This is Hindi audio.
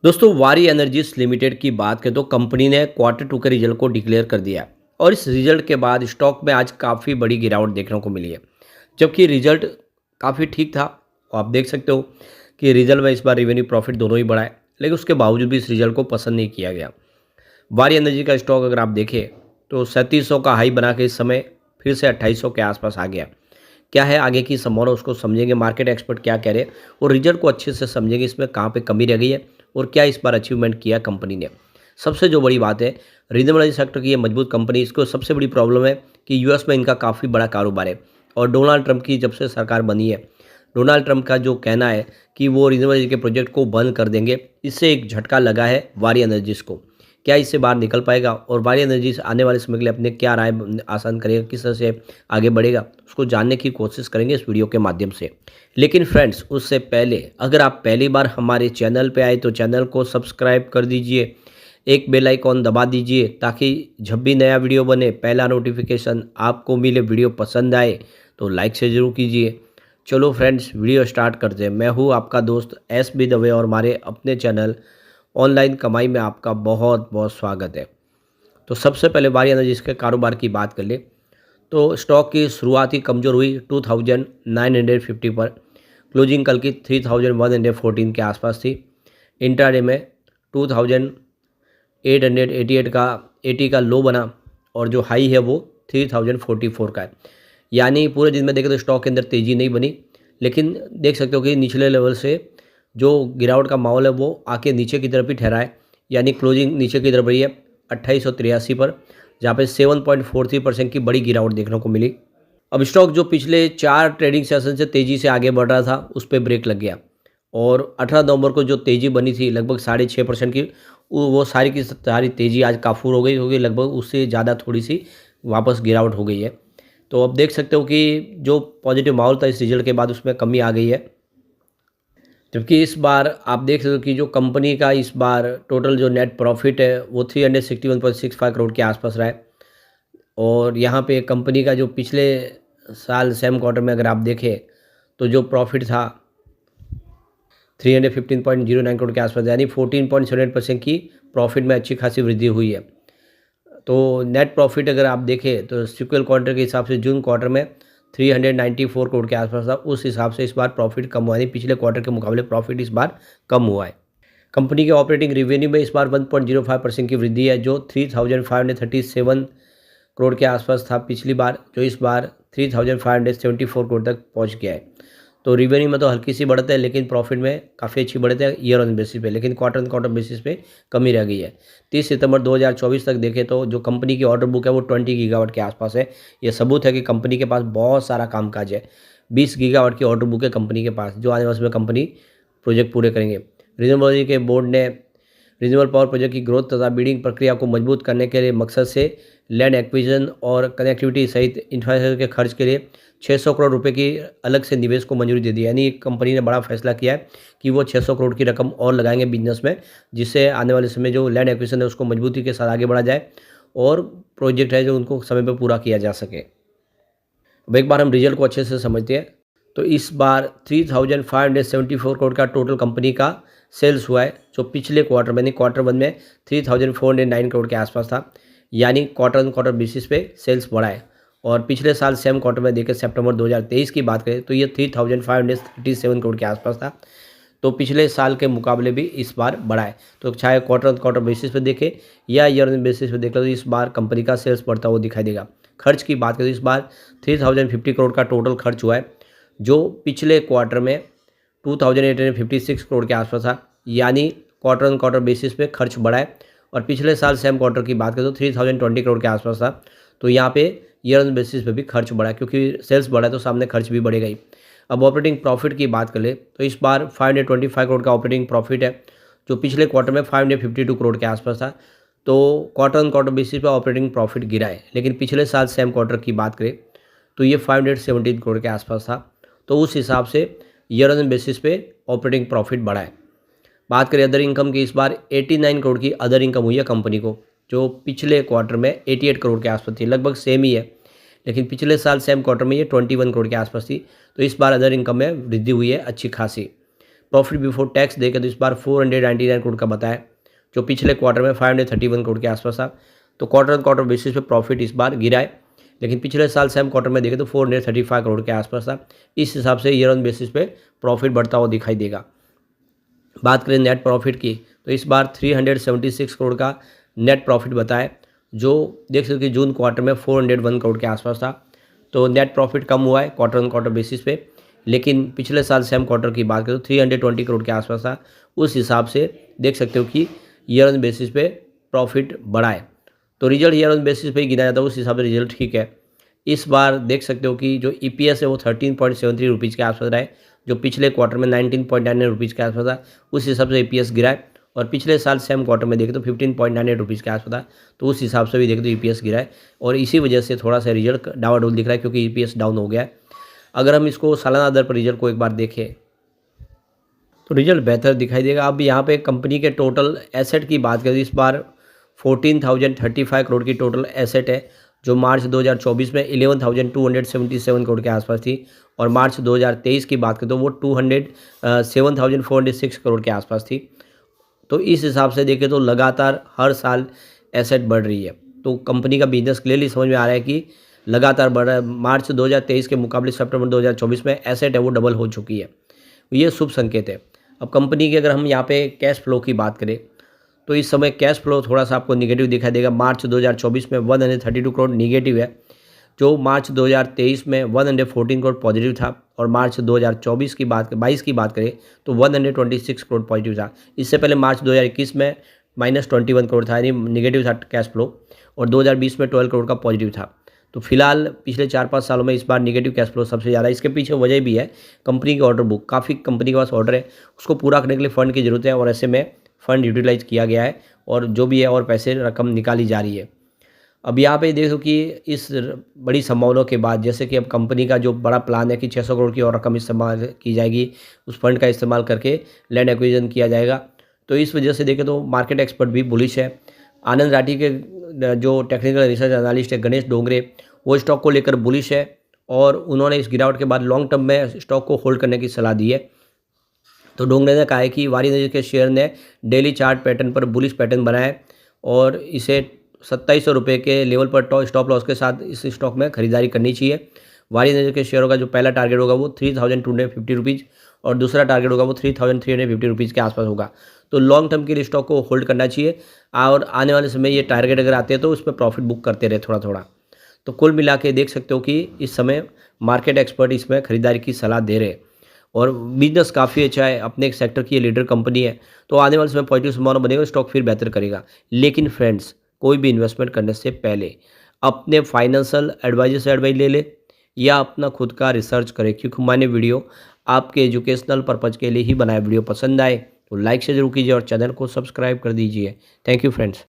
दोस्तों वारी एनर्जीज लिमिटेड की बात करें तो कंपनी ने क्वार्टर टू के रिजल्ट को डिक्लेयर कर दिया है और इस रिजल्ट के बाद स्टॉक में आज काफ़ी बड़ी गिरावट देखने को मिली है। जबकि रिजल्ट काफ़ी ठीक था और आप देख सकते हो कि रिजल्ट में इस बार रेवेन्यू प्रॉफिट दोनों ही बढ़ा है, लेकिन उसके बावजूद भी इस रिजल्ट को पसंद नहीं किया गया। वारी एनर्जी का स्टॉक अगर आप देखें तो 3700 का हाई बना के इस समय फिर से 2800 के आसपास आ गया। क्या है आगे की संभावना उसको समझेंगे, मार्केट एक्सपर्ट क्या कह रहे हैं और रिजल्ट को अच्छे से समझेंगे, इसमें कहाँ पे कमी रह गई है और क्या इस बार अचीवमेंट किया कंपनी ने। सबसे जो बड़ी बात है, रिन्यूएबल एनर्जी सेक्टर की ये मजबूत कंपनी, इसको सबसे बड़ी प्रॉब्लम है कि यूएस में इनका काफ़ी बड़ा कारोबार है और डोनाल्ड ट्रंप की जब से सरकार बनी है, डोनाल्ड ट्रंप का जो कहना है कि वो रिन्यूएबल एनर्जी के प्रोजेक्ट को बंद कर देंगे, इससे एक झटका लगा है वारी एनर्जीज को। क्या इससे बाहर निकल पाएगा और वारी एनर्जीज आने वाले समय के लिए अपने क्या राय आसान करेगा, किस तरह से आगे बढ़ेगा, उसको जानने की कोशिश करेंगे इस वीडियो के माध्यम से। लेकिन फ्रेंड्स उससे पहले अगर आप पहली बार हमारे चैनल पे आए तो चैनल को सब्सक्राइब कर दीजिए, एक बेल आइकॉन दबा दीजिए ताकि जब भी नया वीडियो बने पहला नोटिफिकेशन आपको मिले। वीडियो पसंद आए तो लाइक से ज़रूर कीजिए। चलो फ्रेंड्स वीडियो स्टार्ट करते हैं। मैं हूँ आपका दोस्त SB दवे और हमारे अपने चैनल ऑनलाइन कमाई में आपका बहुत बहुत स्वागत है। तो सबसे पहले वारी एनर्जीज के कारोबार की बात कर ले तो स्टॉक की शुरुआत ही कमज़ोर हुई 2950 पर, क्लोजिंग कल की 3114 के आसपास थी। इंट्राडे में 2888 का 80 का लो बना और जो हाई है वो 3044 का है। यानी पूरे दिन में देखें तो स्टॉक के अंदर तेज़ी नहीं बनी, लेकिन देख सकते हो कि निचले लेवल से जो गिरावट का माहौल है वो आके नीचे की तरफ ही ठहरा है। यानी क्लोजिंग नीचे की तरफ रही है 2883 पर, जहाँ पे 7.43% की बड़ी गिरावट देखने को मिली। अब स्टॉक जो पिछले 4 ट्रेडिंग सेशन से तेज़ी से आगे बढ़ रहा था उस पर ब्रेक लग गया और 18 नवंबर को जो तेज़ी बनी थी लगभग 6.5% की, वो सारी की सारी तेज़ी आज काफूर हो गई होगी, लगभग उससे ज़्यादा थोड़ी सी वापस गिरावट हो गई है। तो अब देख सकते हो कि जो पॉजिटिव माहौल था इस रिजल्ट के बाद उसमें कमी आ गई है। जबकि इस बार आप देख सकते हो कि जो कंपनी का इस बार टोटल जो नेट प्रॉफिट है वो 361.65 करोड़ के आसपास रहा है। और यहाँ पे कंपनी का जो पिछले साल सेम क्वार्टर में अगर आप देखें तो जो प्रॉफिट था 315.09 करोड़ के आसपास, यानी 14.78% की प्रॉफिट में अच्छी खासी वृद्धि हुई है। तो नेट प्रॉफिट अगर आप देखें तो सिक्वल क्वार्टर के हिसाब से जून क्वार्टर में 394 करोड़ के आसपास था, उस हिसाब से इस बार प्रॉफिट कम हुआ है, पिछले क्वार्टर के मुकाबले प्रॉफिट इस बार कम हुआ है। कंपनी के ऑपरेटिंग रेवेन्यू में इस बार 1.05% की वृद्धि है, जो 3537 करोड़ के आसपास था पिछली बार, जो इस बार 3574 करोड़ तक पहुंच गया है। तो रेवेन्यू में तो हल्की सी बढ़त है, लेकिन प्रॉफिट में काफ़ी अच्छी बढ़त है ईयर ऑन बेसिस पे, लेकिन क्वार्टर ऑन क्वार्टर बेसिस पे कमी रह गई है। 30 सितंबर 2024 तक देखें तो जो कंपनी की ऑर्डर बुक है वो 20 गीगावाट के आसपास है। ये सबूत है कि कंपनी के पास बहुत सारा कामकाज है। 20 गीगावाट की ऑर्डर बुक है कंपनी के पास, जो आने वाले समय कंपनी प्रोजेक्ट पूरे करेंगे। रिन्यूएबल एनर्जी के बोर्ड ने रिन्यूएबल पावर प्रोजेक्ट की ग्रोथ तथा बिडिंग प्रक्रिया को मजबूत करने के लिए मकसद से लैंड एक्विजिशन और कनेक्टिविटी सहित इंफ्रास्ट्रक्चर के खर्च के लिए 600 करोड़ रुपए की अलग से निवेश को मंजूरी दे दी। यानी कंपनी ने बड़ा फैसला किया है कि वो 600 करोड़ की रकम और लगाएंगे बिजनेस में, जिससे आने वाले समय जो लैंड एक्विजिशन है उसको मजबूती के साथ आगे बढ़ा जाए और प्रोजेक्ट है जो उनको समय पर पूरा किया जा सके। अब एक बार हम रिजल्ट को अच्छे से समझते हैं तो इस बार 3574 करोड़ का टोटल कंपनी का सेल्स हुआ है, जो पिछले क्वार्टर में, क्वार्टर वन में 3409 करोड़ के आसपास था। यानी क्वार्टर ऑन क्वार्टर बेसिस पे सेल्स बढ़ा है। और पिछले साल सेम क्वार्टर में देखें सितंबर 2023 की बात करें तो ये 3537 करोड़ के आसपास था। तो पिछले साल के मुकाबले भी इस बार बढ़ा है। तो चाहे क्वार्टर ऑन क्वार्टर बेसिस पे देखें या ईयर ऑन बेसिस पे देखें तो इस बार कंपनी का सेल्स बढ़ता हुआ दिखाई देगा। खर्च की बात करें तो इस बार 3050 करोड़ का टोटल खर्च हुआ है, जो पिछले क्वार्टर में 2856 करोड़ के आसपास था। यानी क्वार्टर ऑन क्वार्टर बेसिस पे खर्च बढ़ा है। और पिछले साल सेम क्वार्टर की बात करें तो 3020 करोड़ के आसपास था। तो यहाँ पे ईयर ऑन बेसिस पे भी खर्च बढ़ा है, क्योंकि सेल्स बढ़ा है तो सामने खर्च भी बढ़ेगा ही। अब ऑपरेटिंग प्रॉफिट की बात करें तो इस बार 525 करोड़ का ऑपरेटिंग प्रॉफिट है, जो पिछले क्वार्टर में 552 करोड़ के आसपास था। तो क्वार्टर ऑन क्वार्टर बेसिस पे ऑपरेटिंग प्रॉफिट गिरा है, लेकिन पिछले साल सेम क्वार्टर की बात करें तो ये 517 करोड़ के आसपास था। तो उस हिसाब से ईयर ऑन बेसिस पे ऑपरेटिंग प्रॉफिट बढ़ा है। बात करें अदर इनकम की, इस बार 89 करोड़ की अदर इनकम हुई है कंपनी को, जो पिछले क्वार्टर में 88 करोड़ के आसपास थी, लगभग सेम ही है। लेकिन पिछले साल सेम क्वार्टर में ये 21 करोड़ के आसपास थी। तो इस बार अदर इनकम में वृद्धि हुई है अच्छी खासी। प्रॉफिट बिफोर टैक्स देखें तो इस बार 499 करोड़ का बताया, जो पिछले क्वार्टर में 531 करोड़ के आसपास था। तो क्वार्टर ऑन क्वार्टर बेसिस पे प्रॉफिट इस बार गिरा है, लेकिन पिछले साल सेम क्वार्टर में देखें तो 435 करोड़ के आसपास था। इस हिसाब से ईयर ऑन बेसिस पे प्रॉफिट बढ़ता हुआ दिखाई देगा। बात करें नेट प्रॉफिट की, तो इस बार 376 करोड़ का नेट प्रॉफिट बताया, जो देख सकते हो कि जून क्वार्टर में 401 करोड़ के आसपास था। तो नेट प्रॉफिट कम हुआ है क्वार्टर ऑन क्वार्टर बेसिस पे, लेकिन पिछले साल सेम क्वार्टर की बात करें तो 320 करोड़ के आसपास था। उस हिसाब से देख सकते हो कि ईयर ऑन बेसिस पे प्रॉफिट बढ़ा है। तो रिजल्ट ईयर ऑन बेसिस पे ही गिना जाता है, उस हिसाब से रिजल्ट ठीक है। इस बार देख सकते हो कि जो EPS है वो 13.73 रुपीज़ के आसपास रहा है, जो पिछले क्वार्टर में 19.99 रुपीज़ के आसपास था। उस हिसाब से EPS गिरा है, और पिछले साल सेम क्वार्टर में देखें तो 15.98 रुपीज़ के आसपास था। तो उस हिसाब से भी देखें तो EPS गिरा है, और इसी वजह से थोड़ा सा रिजल्ट डावाडोल दिख रहा है, क्योंकि EPS डाउन हो गया है। अगर हम इसको सालाना दर पर रिजल्ट को एक बार देखें तो रिजल्ट बेहतर दिखाई देगा। अब यहाँ पे कंपनी के टोटल एसेट की बात करें, इस बार 14,035 करोड़ की टोटल एसेट है, जो मार्च 2024 में 11,277 करोड़ के आसपास थी, और मार्च 2023 की बात करें तो वो 7,406 करोड़ के आसपास थी। तो इस हिसाब से देखें तो लगातार हर साल एसेट बढ़ रही है। तो कंपनी का बिजनेस क्लियरली समझ में आ रहा है कि लगातार बढ़ रहा है। मार्च 2023 के मुकाबले सितंबर 2024 में एसेट है वो डबल हो चुकी है, ये शुभ संकेत है। अब कंपनी की अगर हम यहाँ पे कैश फ्लो की बात करें, तो इस समय कैश फ्लो थोड़ा सा आपको निगेटिव दिखाई देगा। मार्च 2024 में 132 करोड़ निगेटिव है, जो मार्च 2023 में 114 करोड़ पॉजिटिव था, और मार्च 2024 की बात 22 की बात करें तो 126 करोड़ पॉजिटिव था। इससे पहले मार्च 2021 में -21 करोड़ था, यानी निगेटिव था कैश फ्लो, और 2020 में 12 करोड़ का पॉजिटिव था। तो फिलहाल पिछले 4-5 सालों में इस बार निगेटिव कैश फ्लो सबसे ज़्यादा है। इसके पीछे वजह भी है कंपनी की ऑर्डर बुक, काफ़ी कंपनी के पास ऑर्डर है, उसको पूरा करने के लिए फ़ंड की ज़रूरत है, और ऐसे में फ़ंड यूटिलाइज किया गया है, और जो भी है और पैसे रकम निकाली जा रही है। अब यहाँ पे देखो कि इस बड़ी संभावनाओं के बाद, जैसे कि अब कंपनी का जो बड़ा प्लान है कि 600 करोड़ की और रकम इस्तेमाल की जाएगी, उस फंड का इस्तेमाल करके लैंड एक्विजिशन किया जाएगा। तो इस वजह से देखें तो मार्केट एक्सपर्ट भी बुलिश है। आनंद राठी के जो टेक्निकल रिसर्च एनालिस्ट है गणेश डोंगरे, वो स्टॉक को लेकर बुलिश है, और उन्होंने इस गिरावट के बाद लॉन्ग टर्म में स्टॉक को होल्ड करने की सलाह दी है। तो डोंगरे ने कहा है कि वारी नजर के शेयर ने डेली चार्ट पैटर्न पर बुलिश पैटर्न बनाया है, और इसे 2700 रुपये के लेवल पर स्टॉप लॉस के साथ इस स्टॉक में खरीदारी करनी चाहिए। वारी नजर के शेयरों का जो पहला टारगेट होगा वो 3,250 रुपीज़, और दूसरा टारगेट होगा वो 3,350 रुपीज़ के आसपास होगा। तो लॉन्ग टर्म के लिए स्टॉक को होल्ड करना चाहिए, और आने वाले समय ये टारगेट अगर आते हैं तो उस पर प्रॉफिट बुक करते रहे थोड़ा थोड़ा। तो कुल मिला के देख सकते हो कि इस समय मार्केट एक्सपर्ट इसमें खरीदारी की सलाह दे रहे हैं, और बिजनेस काफ़ी अच्छा है, अपने एक सेक्टर की ये लीडर कंपनी है। तो आने वाले समय पॉजिटिव संभावना बनेगा, स्टॉक फिर बेहतर करेगा। लेकिन फ्रेंड्स, कोई भी इन्वेस्टमेंट करने से पहले अपने फाइनेंशियल एडवाइजर से एडवाइस ले ले, या अपना खुद का रिसर्च करें, क्योंकि मैंने वीडियो आपके एजुकेशनल पर्पज़ के लिए ही बनाया। वीडियो पसंद आए तो लाइक से जरूर कीजिए, और चैनल को सब्सक्राइब कर दीजिए। Thank you friends.